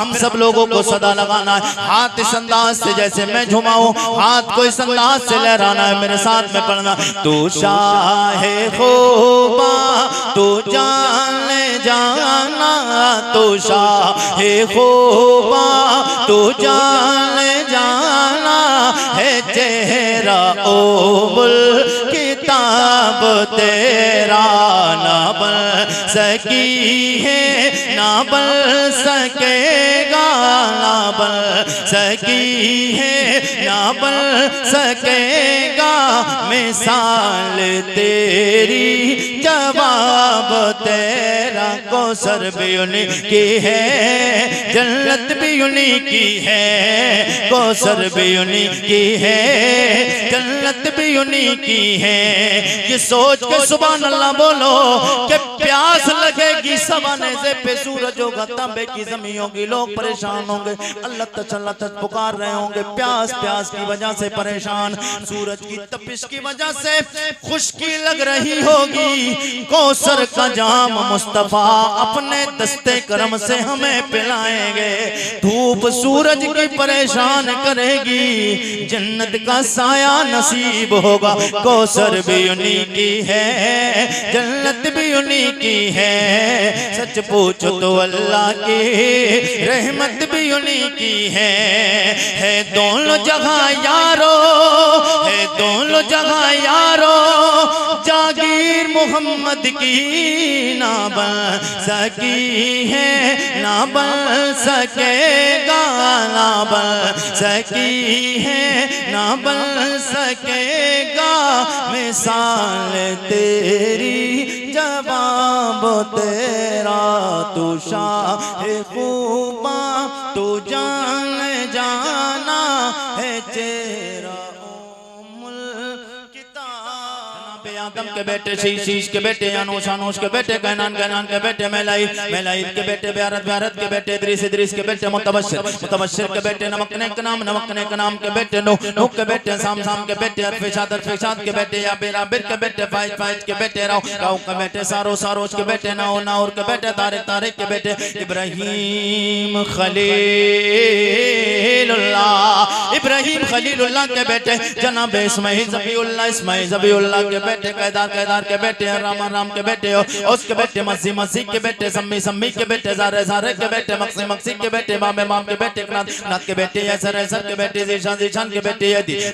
हम सब लोगों को सदा लगाना है। हाथ इस अंदाज से जैसे मैं झुमाऊं, हाथ को इस अंदाज से लहराना है, मेरे साथ में पढ़ना। तू शाहे खूबा तू जाने जाना, तू शाहे खूबा तू जाने जाना है, चेहरा ओबुल किताब तेरा ना बन सकी है, ना बन सकेगा, ना बन सकी है, ना बन सकेगा, मिसाल तेरी जवाब तेरा। कौसर भी उन्हीं की है, जन्नत भी उन्हीं की है, कौसर भी उन्हीं की है, जन्नत भी उन्हीं की है। ये सोच के सुभान अल्लाह बोलो कि प्यास लगेगी सवाने से पे सूरज होगा, तांबे की जमीन होगी, लोग परेशान होंगे, अल्लाह तक पुकार रहे होंगे, प्यास प्यास की वजह से परेशान, सूरज की तपिश की वजह से खुश्की लग रही होगी। कौसर का जाम मुस्तफा अपने दस्ते करम से हमें पिलाएंगे। धूप सूरज की परेशान करेगी, जन्नत का साया नसीब होगा। कौसर भी उन्हीं की है, जन्नत भी उन्हीं की है, सच पूछो तो अल्लाह की रहमत भी उन्हीं की है दोनों जगह यारो, है दोनों जगह यारो, जागीर मोहम्मद की ना बन सकी है, ना बन सकेगा, ना बन सकी है, ना बन सकेगा, मिसाल तेरी जवाब तेरा। तू शाहे खूबा तू जान जाना है, चेहरा आदम के बेटे शीश के बेटे, अनूश अनूश के बेटे, कैनान कैनान के बेटे, मेलाइल के बेटे, ब्यारत के बेटे, इद्रीस के बेटे, मुतबश्शिर के बेटे, नमकने के नाम के बेटे, नूह के बेटे, साम के बेटे, अरफिशाद के बेटे, आबिर के बेटे, फाइज के बेटे, राव के बेटे, सारोज के बेटे, नाउर के बेटे, तारिक के बेटे, इब्राहिम खलीलुल्लाह के बेटे, जनाब इस्माइल ज़बीउल्लाह के बेटे, कैदार के बेटे, राम के बेटे, उसके बेटे, मसीह के बेटे, सम्मी के बेटे, ज़ारे के बेटे, मक्सी के बेटे, माम के बेटे, नात के बेटे, ऐसर के बेटे, ज़ीशान के बेटे,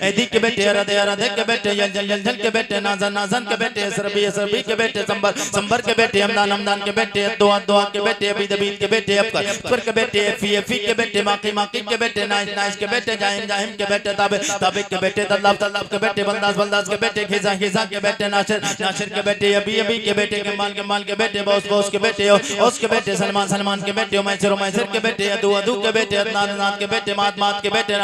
एदी के बेटे, रदे के बेटे, यंजल के बेटे, नाजन के बेटे, सरबी के बेटे, संबर के बेटे, हमदान के बेटे, दुआ के बेटे, अबीद के बेटे, अफकर के बेटे, फी के बेटे, माकी के बेटे, नाइस के बेटे, जाहिम के बेटे, ताबिक के बेटे, तल्लाब के बेटे, बंदास के बेटे, खिजा के बेटे, नासिर के बेटे, अभी के बेटे, कमाल के बेटे, बॉस के बेटे, उसके बेटे, सलमान के बेटे, मैसर के बेटे, अदू के बेटे, अदनान के बेटे, मात के बेटे,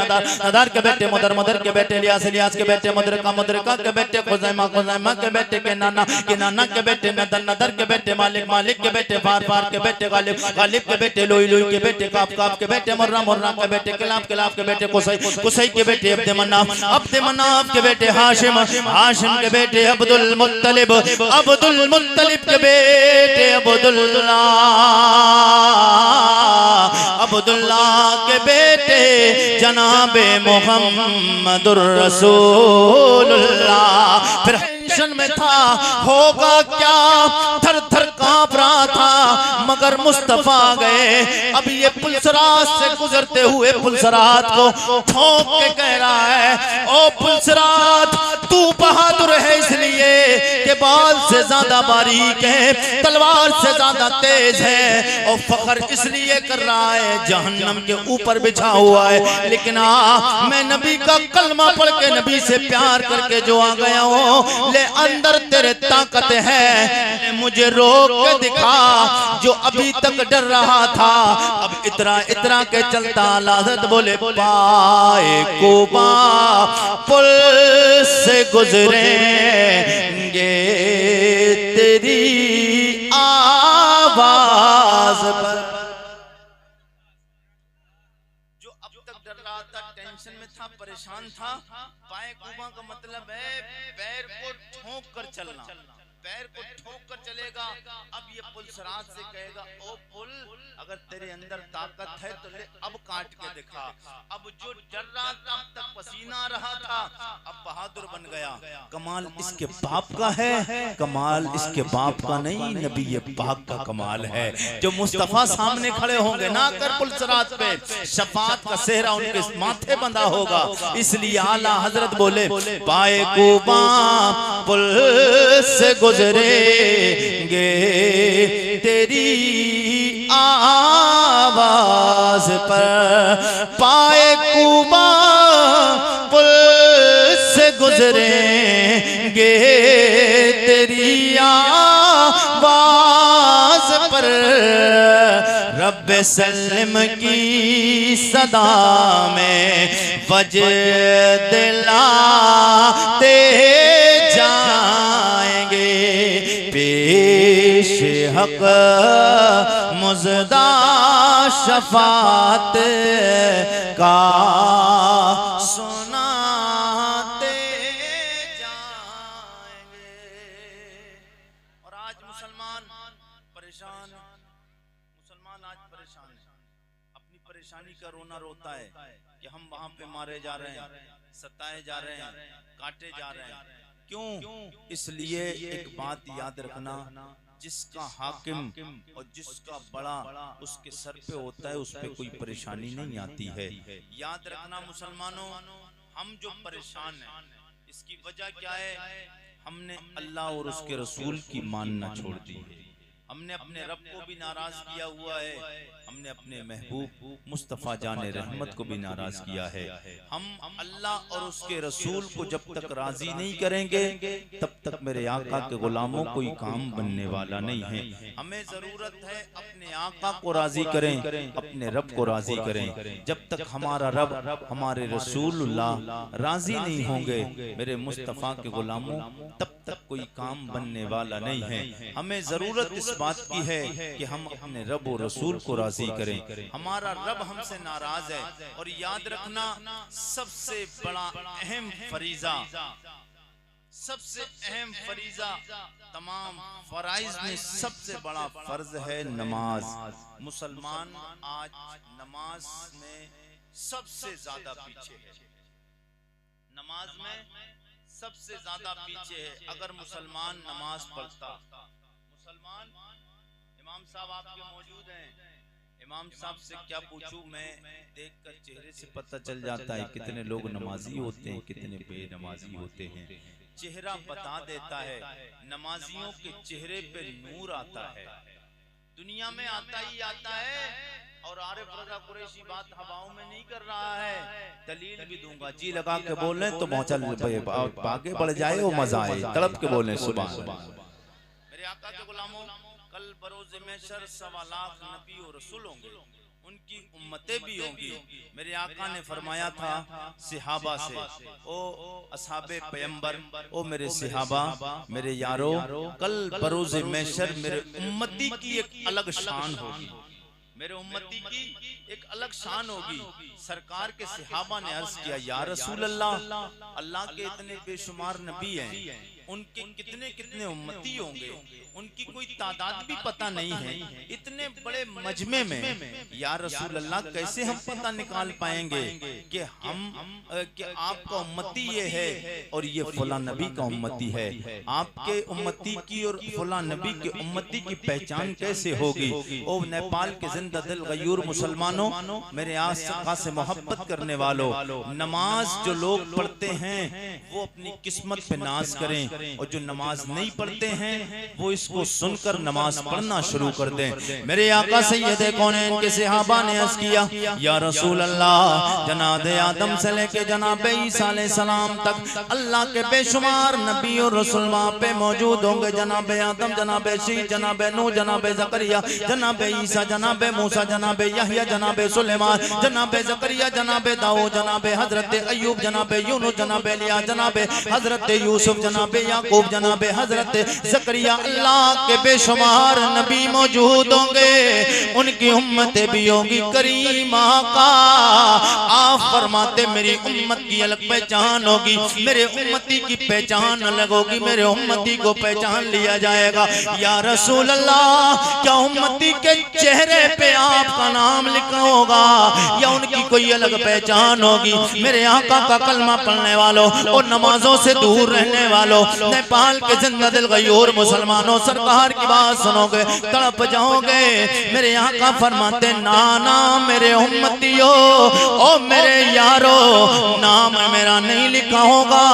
नदार के बेटे, मुदर के बेटे, लियास के बेटे, मुदरका के बेटे, खुज़ैमा के बेटे, के नाना के बेटे, नदर के बेटे, मालिक के बेटे, फार के बेटे, गालिब के बेटे, लोई के बेटे, काफ के बेटे, मुर्रा के बेटे, किलाफ के बेटे, कुसै के बेटे, अब्द मनाफ के बेटे, हाशिम के बेटे, अब्दुल मुत्तलिब के बेटे, अब्दुल्लाह के बेटे, जनाबे मुहम्मदुर रसूलुल्लाह। फिर टेंशन में था, होगा क्या, थर कांप रहा था, मगर मुस्तफा गए। अब ये पुलसरात से गुजरते हुए पुलसरात को ठोक के कह रहा है, ओ पुलसरात तू बहादुर है इसलिए कि बाल से ज्यादा बारीक है, तलवार से ज्यादा तेज है, और फख्र इसलिए कर रहा है जहन्नम के ऊपर बिछा हुआ है। लेकिन मैं नबी का कलमा पढ़ के, नबी से प्यार करके जो आ गया हूँ, ले अंदर तेरे ताकत है, मुझे रोक के दिखा। जो अभी तक डर रहा था, अब इतरा के चलता। लाजत बोले, पाए कोबा पुल से गुजरेंगे तेरी आवाज पर। जो अब तक डर रहा था, टेंशन में था, परेशान था, पाए कोबा का मतलब है पैर को ठोक कर चलना। पैर को ठोक कर चलेगा। अब ये पुल सिरात से कहेगा, ओ पुल, अगर तेरे अंदर ताकत है तो ले अब काट के दिखा। अब जो डर रहा था, अब तक पसीना आ रहा था, अब बहादुर बन गया। कमाल इसके बाप का है, कमाल इसके बाप का नहीं, नबी ये पाक का कमाल है। जो मुस्तफा सामने खड़े होंगे ना कर पुल सिरात पे, शफाअत का सेहरा उनके माथे बंधा होगा। इसलिए आला हजरत बोले, पाए कुबा पुल से गुजरेंगे तेरी आवाज पर, पाए कुबा पुल से गुजरेंगे तेरी आवाज पर, रब्बे सल्लम की सदा में वजद दिलाते जाएंगे, पेश हक मुज़दा शफात का सुनाते जाएंगे। और आज मुसलमान परेशान, मुसलमान आज परेशान है, अपनी परेशानी का रोना रोता है कि हम वहां पे मारे जा रहे हैं, सताए जा रहे हैं, काटे जा रहे हैं। क्यों? इसलिए एक बात याद रखना, जिसका हाकिम और जिसका बड़ा उसके सर पे होता है, उस पे कोई परेशानी नहीं आती है। याद रखना मुसलमानों, हम जो परेशान हैं इसकी वजह क्या है? हमने अल्लाह और उसके रसूल की मानना छोड़ दी है, हमने अपने रब को भी नाराज किया हुआ है, हमने अपने महबूब मुस्तफ़ा जाने रहमत को भी नाराज किया है। हम अल्लाह और उसके रसूल को जब तक राजी नहीं करेंगे तब तक मेरे आका के गुलामों कोई काम बनने वाला नहीं है। हमें जरूरत है अपने आका को राजी करें, अपने रब को राजी करें। जब तक हमारा रब हमारे रसूलुल्लाह राजी नहीं होंगे मेरे मुस्तफ़ा के गुलामों, तब तक कोई काम बनने वाला नहीं है। हमें जरूरत इस बात की है कि हम अपने रब और रसूल को राजी करें। हमारा रब हमसे नाराज है। और याद रखना, सबसे बड़ा अहम फरीजा, सबसे अहम फरीजा, तमाम फराइज में सबसे बड़ा फर्ज है नमाज। मुसलमान आज नमाज में सबसे ज्यादा पीछे है, नमाज में सबसे ज्यादा पीछे है। अगर मुसलमान नमाज पढ़ता, मुसलमान, इमाम साहब आपके मौजूद हैं, इमाम साहब से क्या पूछूं मैं, देखकर चेहरे से पता चल जाता है कितने लोग नमाजी होते हैं, कितने बेनमाजी होते हैं। चेहरा बता देता है, नमाजियों के चेहरे पे नूर आता है, दुनिया में आता ही आता है। और आरिफ रज़ा कुरैशी बात हवाओं में नहीं कर रहा है, दलील भी दूंगा। जी लगा के बोले तो पहुंचल आगे बढ़ जाए, वो मजा आए, तड़प के बोले सुबह। मेरे आका के गुलामों, कल बरोज़ महशर 1.25 लाख नबी और रसूल होंगे, उनकी उम्मतें भी होंगी। मेरे आका ने फरमाया था सहाबा से, ओ असहाबे पैगंबर, ओ मेरे सहाबा, मेरे यारो, कल बरोज़ महशर मेरे उम्मती की एक अलग शान होगी, मेरे उम्मती की एक अलग शान होगी। सरकार के सहाबा ने अर्ज किया, या रसूल अल्लाह, अल्लाह के इतने बेशुमार नबी हैं, उनके कितने कितने उम्मती होंगे, उनकी कोई तादाद भी पता नहीं है, इतने बड़े मजमे में या रसूल अल्लाह कैसे हम पता निकाल पाएंगे कि हम कि आपका उम्मती ये है और ये फला नबी का उम्मती है। आपके उम्मती की और फला नबी के उम्मती की पहचान कैसे होगी? ओ नेपाल के जिंदा दिल गयूर मुसलमानों, मेरे आका से मोहब्बत करने वालों, नमाज जो लोग पढ़ते हैं वो अपनी किस्मत पे नाज करें, और जो नमाज नहीं पढ़ते हैं वो इसको सुनकर नमाज पढ़ना शुरू कर दें। मेरे आका सैयदे कौनैन के सहाबा ने अर्ज किया, या रसूल अल्लाह, जनाब आदम से लेके जनाब ईसा अलैहिस्सलाम तक अल्लाह के बेशुमार नबी और रसूल वहां पे मौजूद होंगे। जनाब आदम, जनाब शीश, जनाब नूह, जनाब ज़करिया, जनाब ईसा, जनाब मूसा, जनाब यहया, जनाब सुलेमान, जनाब ज़करिया, जनाब दाऊद, जनाब हजरत अय्यूब, जनाब यूनुस, जनाब इलियास, जनाब हजरत यूसुफ, जनाब याकूब, जनाब हजरत ज़करिया, अल्लाह के बेशुमार नबी मौजूद होंगे, उनकी उम्मतें भी होंगी। करीम आका आप फरमाते मेरी उम्मत की अलग पहचान होगी, मेरे उम्मती की पहचान अलग होगी, मेरे उम्मती को पहचान लिया जाएगा। या रसूल अल्लाह, क्या उम्मती के चेहरे पे आपका नाम लिखा होगा या उनकी कोई अलग पहचान होगी? मेरे आका का कलमा पढ़ने वालों और नमाजों से दूर रहने वालों, नेपाल के जिंदा दिल गयूर मुसलमानों, सरकार की बात सुनोगे तड़प जाओगे। मेरे आका फरमाते नाना मेरे उम्मतियों, ओ मेरे यारो, नाम मेरा नहीं लिखा होगा,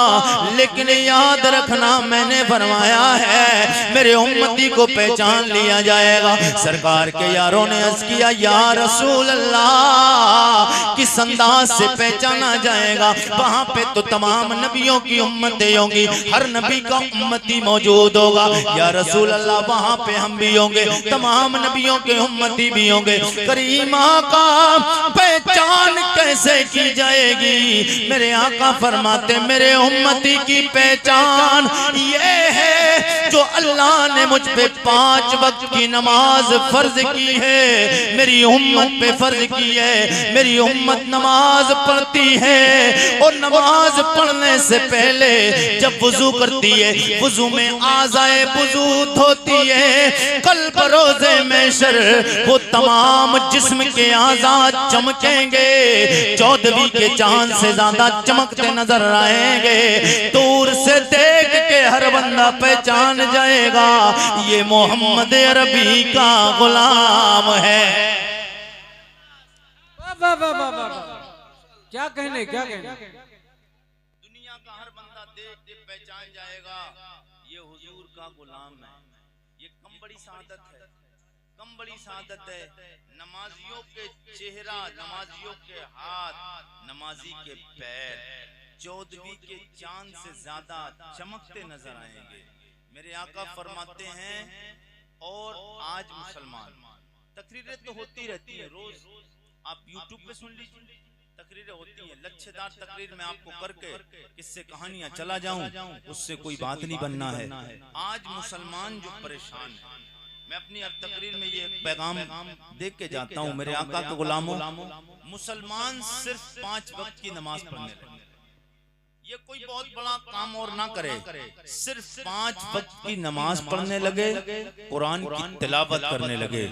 लेकिन याद रखना मैंने फरमाया है मेरे उम्मती को पहचान लिया जाएगा। सरकार के यारों ने अर्ज किया या रसूल अल्लाह, किस अंदाज से पहचाना जाएगा? वहां पे तो तमाम नबियों की उम्मतें होंगी, हर नबी का उम्मती मौजूद होगा। या रसूल अल्लाह, वहां पे हम भी होंगे, तमाम नबियों के उम्मती भी होंगे। करीमा का पहचान कैसे की जाएगी? मेरे आका फरमाते मेरे उम्मती की पहचान ये है जो अल्लाह ने मुझ पे 5 वक्त की नमाज फर्ज की है, मेरी उम्मत पे फर्ज की है। मेरी उम्मत नमाज पढ़ती है और नमाज पढ़ने से पहले जब वुजू करती है, वुजू में आज़ाए वुजू धोती है। कल बरोज़े महशर वो तमाम जिस्म के आज़ाद चमकेंगे, 14वीं के चांद से ज्यादा चमकते नजर आएंगे। दूर से देख के हर बंदा पहचान जाएगा ये मोहम्मद अरबी का गुलाम है। वाह वाह वाह वाह, क्या कहने, क्या कहने। दुनिया का हर बंदा देख के पहचान जाएगा ये हुजूर का गुलाम है। ये कम बड़ी सादत है, कम बड़ी सादत है। नमाजियों के चेहरा, नमाजियों के हाथ, नमाजी के पैर 14वीं के चांद से ज्यादा चमकते नजर आएंगे। मेरे आका फरमाते हैं और आज मुसलमान, तकरीरें तो होती रहती है, रोज आप YouTube पे सुन लीजिए, तकरीरें होती हैं, लच्छेदार तकरीर में आपको करके किससे कहानियां चला जाऊं, उससे कोई बात नहीं बनना है। आज मुसलमान जो परेशान है, मैं अपनी अब तकरीर में ये पैगाम देख के जाता हूँ मेरे आका के गुलामों, मुसलमान सिर्फ 5 वक्त की नमाज पढ़ने लगे। ये कोई बहुत बड़ा काम और ना करे, सिर्फ 5 वक्त की नमाज पढ़ने लगे, कुरान की तिलावत करने लगे।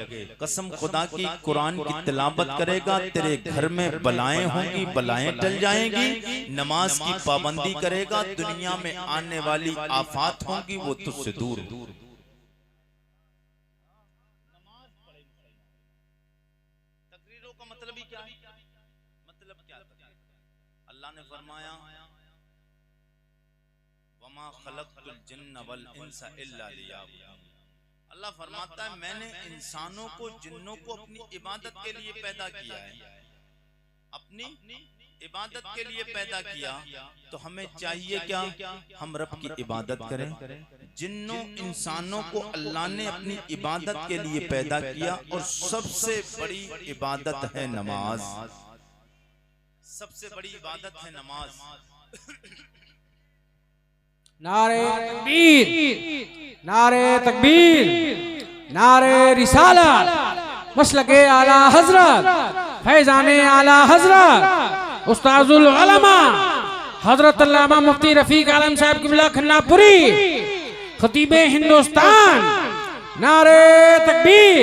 कसम खुदा की, कुरान की तिलावत करेगा तेरे घर में बलाएं होंगी, बलाएं टल जाएंगी। नमाज की पाबंदी करेगा, दुनिया में आने वाली आफात होंगी वो तुझसे दूर। तकरीरों का मतलब ही क्या है? मतलब क्या? अल्लाह ने फरमाया वमा खलक़तुल जिन्न वल इंसा इल्ला लियअबुदून। अल्लाह फरमाता है मैंने इंसानों को, जिन्नों को अपनी इबादत के लिए पैदा किया है, अपनी इबादत के लिए पैदा किया। तो हमें चाहिए क्या? हम रब की इबादत करें। जिन्नों इंसानों को अल्लाह ने अपनी इबादत के लिए पैदा किया और सबसे बड़ी इबादत है नमाज। सबसे बड़ी इबादत है नमाज। नारे तकबीर, नारे तकबीर, नारे रिसालत, मसलके आला हजरत, फैजाने आला हजरत, उस्ताजुल उलमा हजरत अल्लामा मुफ्ती रफीक आलम साहब क़िबला खन्नापुरी, खतीबे हिंदुस्तान। नारे तकबीर,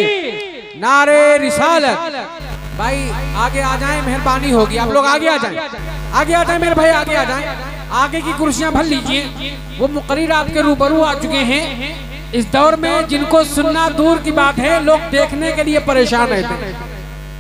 नारे रिसालत। भाई आगे आ जाएं, मेहरबानी होगी, आप लोग आगे आ जाएं, आगे आ जाएं मेरे भाई, आगे आ जाएं, आगे की कुर्सियां भर लीजिए। वो मुकर्रिर आपके रूबरू आ चुके हैं। इस दौर में जिनको सुनना दूर की बात है, लोग देखने के लिए परेशान रहते हैं।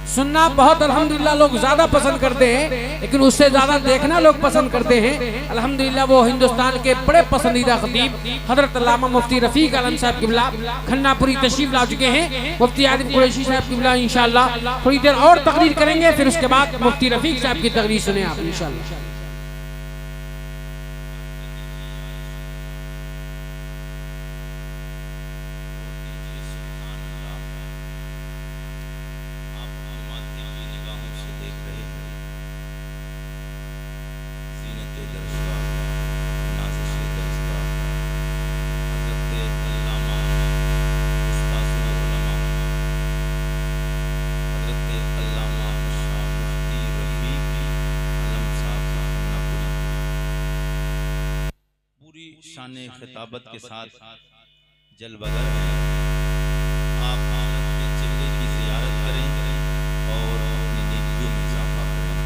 सुनना बहुत अल्हम्दुलिल्लाह लोग ज्यादा पसंद करते हैं, लेकिन उससे ज्यादा देखना लोग पसंद करते हैं। अल्हम्दुलिल्लाह वो हिंदुस्तान के बड़े पसंदीदा खतीब हजरत अल्लामा मुफ्ती रफीक आलम साहब क़िबला खन्नापुरी तशरीफ ला चुके हैं। मुफ्ती आदिम कुरैशी साहब क़िबला इंशाअल्लाह थोड़ी देर और तकरीर करेंगे, फिर उसके बाद मुफ्ती रफीक साहब की तकरीर सुने आप इंशाअल्लाह। शान खिताबत के साथ जलवगर हैं। आप हज़रत के चेहरे की ज़ियारत करें और अपनी नेकियों में इजाफा करें।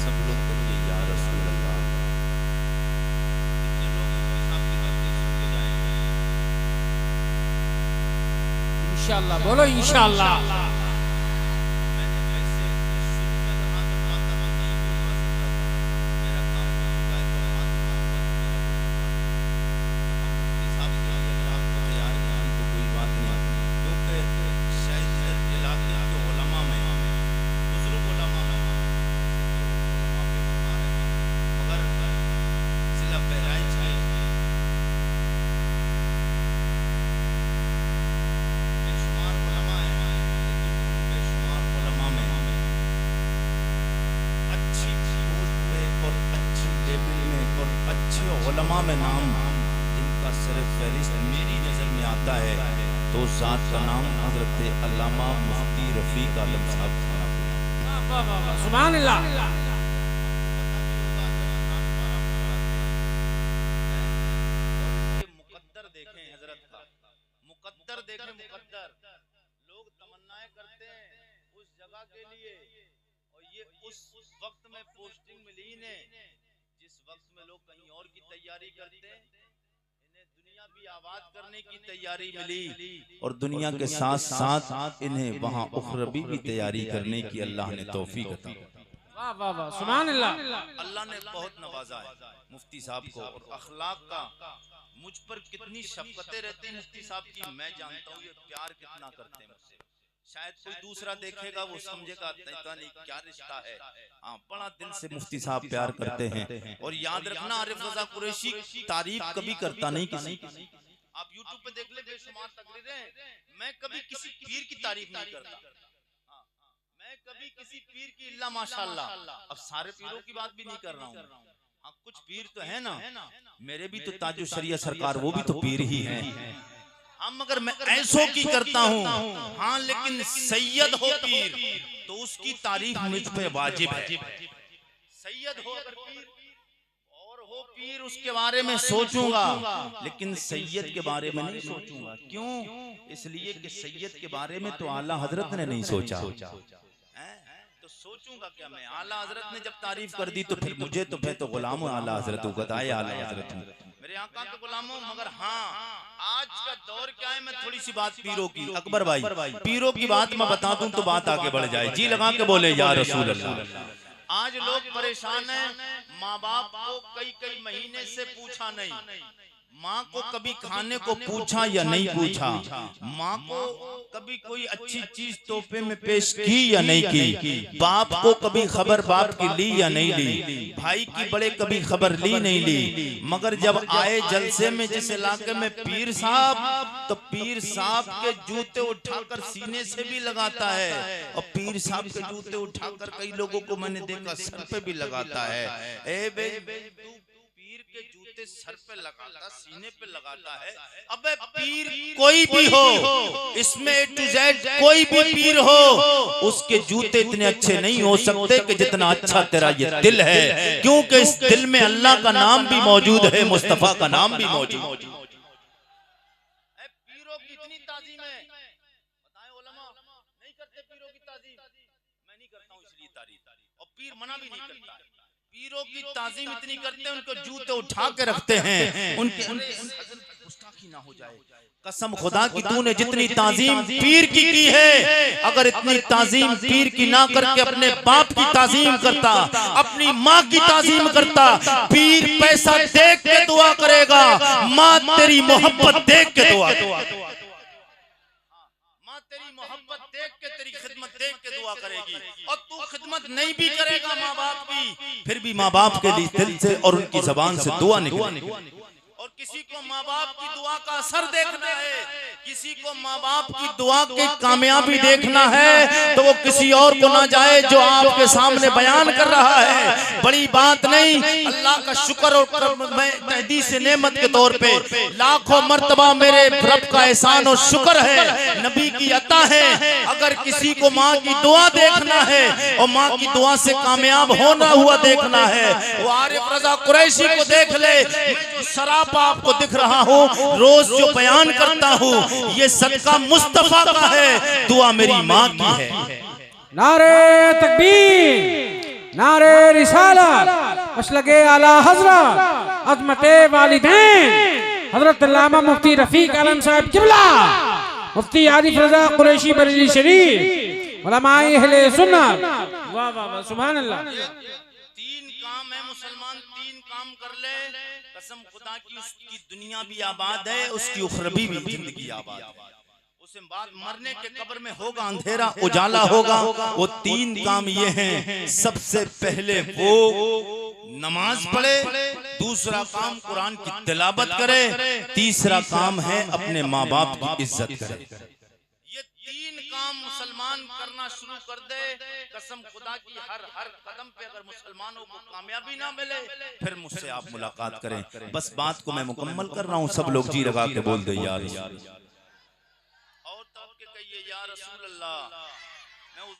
सब लोग कहिए या रसूल अल्लाह। कितने लोग हिसाब किताब के सुनते जाएंगे इंशाअल्लाह, बोलो इंशाअल्लाह। मैंने वैसे शुरू में तो हाथ उठाता तो नहीं बोल सकता था, मेरा काम हो चुका है तो हाथ उठाऊंगा तो मेरा हिसाब के लिए अगर आपको तैयार नहीं तो कोई बात नहीं, क्योंकि शायद इधर इलाके के उलमा में बुजुर्ग उलमा पे बता रहे हैं, मगर जिला बहराइच में बेशुमार उलमा हैं, लेकिन बेशुमार उलमा में अच्छी पोस्ट पे और अच्छी लेवल में और अच्छे उलमा में नाम जिनका सिर्फ फहरिस्त मेरी नज़र में आता है तो उस ज़ात का नाम हज़रत अल्लामा मुफ्ती रफ़ीक आलम साहब था। वाह वाह वाह, सुभान अल्लाह। मुकद्दर देखें हजरत का, मुकद्दर देखें, मुकद्दर लोग तमन्नाएं करते हैं उस जगह के लिए और ये उस वक्त में पोस्टिंग मिली ने जिस वक्त में लोग कहीं और की तैयारी करते हैं, इन्हें दुनिया भी आबाद करने की तैयारी मिली और दुनिया के साथ साथ इन्हें वहां उखरवी भी तैयारी करने की अल्लाह ने तौफीक अता की। वाह वाह वाह, सुभान अल्लाह। अल्लाह ने बहुत नवाजा है मुफ्ती साहब को और अखलाक का मुझ पर कितनी शफकतें रहती हैं मुफ्ती साहब की मैं जानता हूँ, ये प्यार कितना करते हैं मुझसे। शायद कोई दूसरा देखेगा वो समझेगा पता नहीं क्या रिश्ता है। हाँ, बड़ा दिल से मुफ्ती साहब प्यार करते हैं और याद रखना आरिफ रजा कुरैशी तारीफ कभी करता नहीं किसी की। आप यूट्यूब पे देख ले बेशुमार तकरीरें, मैं कभी किसी पीर की तारीफ नहीं करता। मैं कभी किसी पीर की इल्ला माशाअल्लाह, अब सारे पीरों की बात भी नहीं कर रहा हूँ। हाँ, कुछ पीर तो है ना, मेरे भी तो ताजो शरिया सरकार वो भी तो पीर ही हैं। हाँ, मगर मैं ऐसों की करता हूँ। हाँ, लेकिन सैयद हो पीर तो उसकी तारीफ मुझ पे वाजिब है। सैयद हो अगर पीर और हो पीर उसके बारे में सोचूंगा, लेकिन सैयद के बारे में नहीं सोचूंगा। क्यों? इसलिए कि सैयद के बारे में तो आला हजरत ने नहीं सोचा, तो सोचूंगा क्या मैं? आला हजरत ने जब तारीफ कर दी तो फिर मुझे तो मैं तो गुलाम हूं आला हजरत हूं, गदाए आला हजरत हूं, मेरे आका के गुलाम हूं। मगर हाँ, आज का दौर क्या है, मैं थोड़ी सी बात पीरों की, अकबर भाई पीरों की बात मैं बता दूं तो बात आगे बढ़ जाए। जी लगा के बोले या रसूल अल्लाह। आज लोग परेशान हैं, माँ बाप को कई महीने से पूछा नहीं, माँ को कभी खाने को पूछा या नहीं पूछा, माँ को कभी कोई अच्छी चीज तोहफे में पेश की या नहीं की, बाप को कभी खबर बाप की ली या नहीं ली, भाई की बड़े कभी खबर ली नहीं ली। मगर जब आए जलसे में जिस इलाके में पीर साहब, तो पीर साहब के जूते उठाकर सीने से भी लगाता है और पीर साहब के जूते उठाकर कई लोगों को मैंने देखा सर पे भी लगाता है। ए बे पीर के जूते सर पे लगाता, सीने पे लगाता है। अबे पीर कोई भी हो, इसमें A to Z कोई भी पीर हो, उसके जूते इतने अच्छे नहीं हो सकते कि जितना अच्छा तेरा ये दिल है, क्योंकि इस दिल में अल्लाह का नाम भी मौजूद है, मुस्तफा का नाम भी मौजूद है। पीरों की इतनी ताजीम है, बताएं उलमा नहीं करते पीरों की ताजीम, मैं नहीं करता हूँ इसलिए तारीफ, और पीर मना भी नहीं करता। पीरों की ताजीम इतनी करते हैं, उनको जूते उठा के रखते हैं, उनके गुस्ताखी ना हो जाए। कसम खुदा की तूने जितनी ताजीम पीर की है, अगर इतनी ताजीम पीर की ना करके अपने बाप की ताजीम करता, अपनी माँ की ताजीम करता, पीर पैसा देख के दुआ करेगा, माँ तेरी मोहब्बत देख के दुआ करेगी, माँ तेरी मोहब्बत देख के तेरी खिदमत देख के दुआ करेगी। और तू खिदमत नहीं भी करेगा माँ बाप की, फिर भी माँ बाप के लिए दिल से और उनकी जबान से दुआ निकलेगी। और किसी को माँ बाप की दुआ का असर देखना है, किसी को माँ बाप की दुआ की कामयाबी देखना है, तो वो किसी और को ना जाए जो आपके सामने बयान कर रहा है। बड़ी बात नहीं, अल्लाह का शुक्र और तहदीस नेमत के तौर पे लाखों मर्तबा मेरे रब का एहसान और शुक्र है, नबी की अता है। अगर किसी को माँ की दुआ देखना है और माँ की दुआ से कामयाब होना हुआ देखना है, वो आरिफ रजा कुरैशी को देख ले, सरापा बाप को दिख रहा हूँ, रोज जो बयान करता हूँ, ये सदका मुस्तफा का है, दुआ मेरी माँ की है। नारे तकबीर, नारे रिसालत, मसलके आला हजरत, अज़मते वालिदैन, हजरत अल्लामा मुफ्ती रफीक आलम साहब किबला, मुफ्ती आरिफ रजा कुरैशी बरेली शरीफ, उलमाए अहले सुन्नत। वाह वाह वाह, सुभान अल्लाह। तीन काम है मुसलमान, तीन काम कर ले, कसम खुदा की उसकी दुनिया भी आबाद है, उसकी उखरवी भी जिंदगी आबाद है। उसे बाद मरने के कब्र में होगा अंधेरा, उजाला होगा। वो तीन काम ये हैं, सबसे पहले वो नमाज पढ़े, दूसरा काम कुरान की तिलावत करे, तीसरा काम है अपने माँ बाप की इज्जत करे। ये तीन काम मुसलमान करना शुरू कर दे, कसम खुदा की हर कदम पे अगर मुसलमानों को कामयाबी ना मिले, फिर मुझसे आप मुलाकात करें। बस बात को मैं मुकम्मल कर रहा हूँ, सब लोग जी लगा के बोल दे यार, और तो कहिए या रसूल अल्लाह।